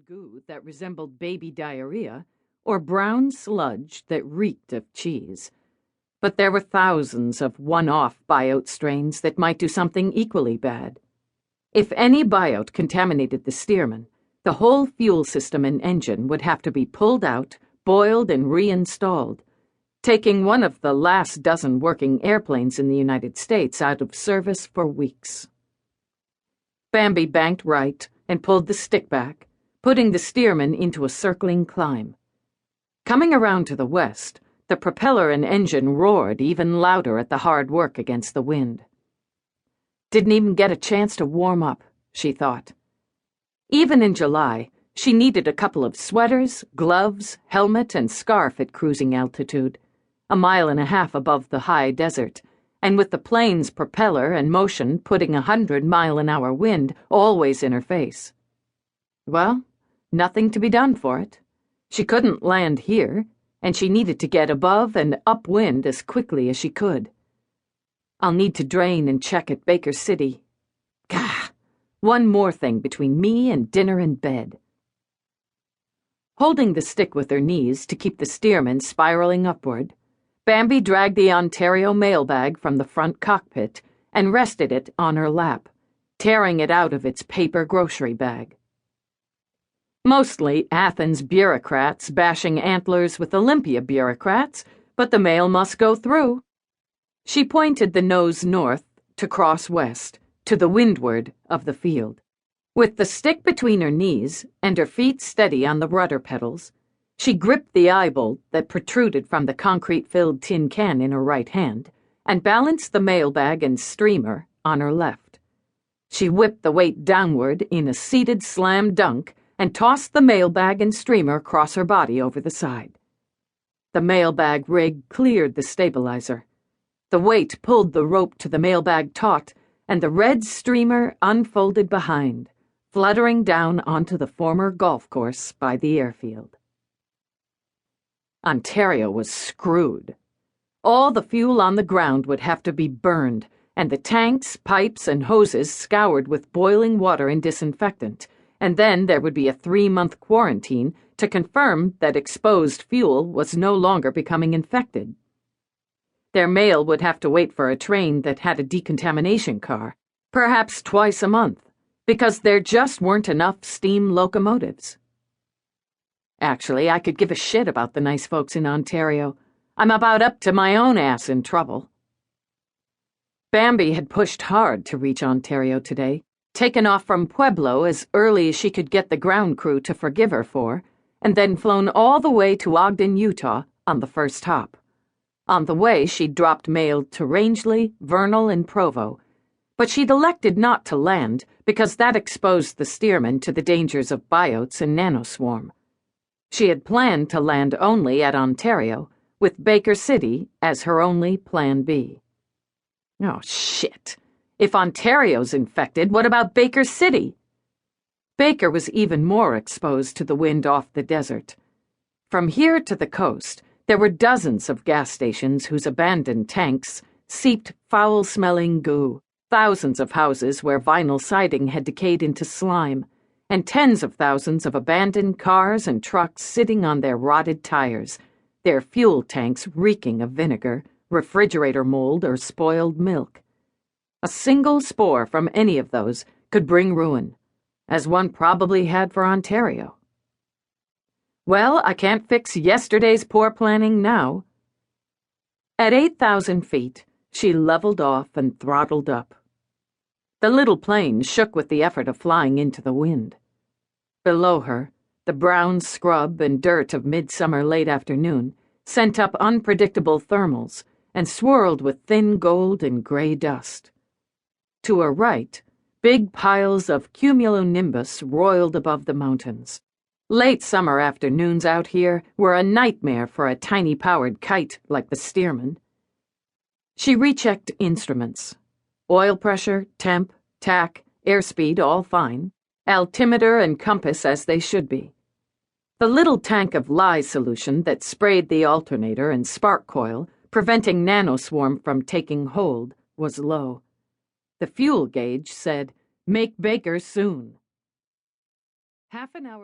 goo that resembled baby diarrhea, or brown sludge that reeked of cheese. But there were thousands of one-off biote strains that might do something equally bad. If any biote contaminated the Stearman, the whole fuel system and engine would have to be pulled out, boiled, and reinstalled, taking one of the last dozen working airplanes in the United States out of service for weeks. Bambi banked right and pulled the stick back, putting the Stearman into a circling climb. Coming around to the west, the propeller and engine roared even louder at the hard work against the wind. Didn't even get a chance to warm up, she thought. Even in July, she needed a couple of sweaters, gloves, helmet, and scarf at cruising altitude, 1.5 miles above the high desert, and with the plane's propeller and motion putting 100-mile-an-hour wind always in her face. Well, nothing to be done for it. She couldn't land here, and she needed to get above and upwind as quickly as she could. I'll need to drain and check at Baker City. Gah! One more thing between me and dinner and bed. Holding the stick with her knees to keep the Stearman spiraling upward, Bambi dragged the Ontario mailbag from the front cockpit and rested it on her lap, tearing it out of its paper grocery bag. Mostly Athens bureaucrats bashing antlers with Olympia bureaucrats, but the mail must go through. She pointed the nose north to cross west, to the windward of the field. With the stick between her knees and her feet steady on the rudder pedals, she gripped the eye bolt that protruded from the concrete-filled tin can in her right hand and balanced the mailbag and streamer on her left. She whipped the weight downward in a seated slam dunk and tossed the mailbag and streamer across her body over the side. The mailbag rig cleared the stabilizer. The weight pulled the rope to the mailbag taut, and the red streamer unfolded behind, fluttering down onto the former golf course by the airfield. Ontario was screwed. All the fuel on the ground would have to be burned, and the tanks, pipes, and hoses scoured with boiling water and disinfectant, and then there would be a 3-month quarantine to confirm that exposed fuel was no longer becoming infected. Their mail would have to wait for a train that had a decontamination car, perhaps twice a month, because there just weren't enough steam locomotives. Actually, I could give a shit about the nice folks in Ontario. I'm about up to my own ass in trouble. Bambi had pushed hard to reach Ontario today, taken off from Pueblo as early as she could get the ground crew to forgive her for, and then flown all the way to Ogden, Utah on the first hop. On the way, she'd dropped mail to Rangeley, Vernal, and Provo, but she'd elected not to land because that exposed the Stearman to the dangers of biotes and nanoswarm. She had planned to land only at Ontario, with Baker City as her only plan B. Oh, shit. If Ontario's infected, what about Baker City? Baker was even more exposed to the wind off the desert. From here to the coast, there were dozens of gas stations whose abandoned tanks seeped foul-smelling goo, thousands of houses where vinyl siding had decayed into slime, and tens of thousands of abandoned cars and trucks sitting on their rotted tires, their fuel tanks reeking of vinegar, refrigerator mold, or spoiled milk. A single spore from any of those could bring ruin, as one probably had for Ontario. Well, I can't fix yesterday's poor planning now. At 8,000 feet, she leveled off and throttled up. The little plane shook with the effort of flying into the wind. Below her, the brown scrub and dirt of midsummer late afternoon sent up unpredictable thermals and swirled with thin gold and gray dust. To her right, big piles of cumulonimbus roiled above the mountains. Late summer afternoons out here were a nightmare for a tiny powered kite like the Stearman. She rechecked instruments. Oil pressure, temp, tack, airspeed, all fine. Altimeter and compass as they should be. The little tank of lye solution that sprayed the alternator and spark coil, preventing nanoswarm from taking hold, was low. The fuel gauge said, "Make Baker soon." Half an hour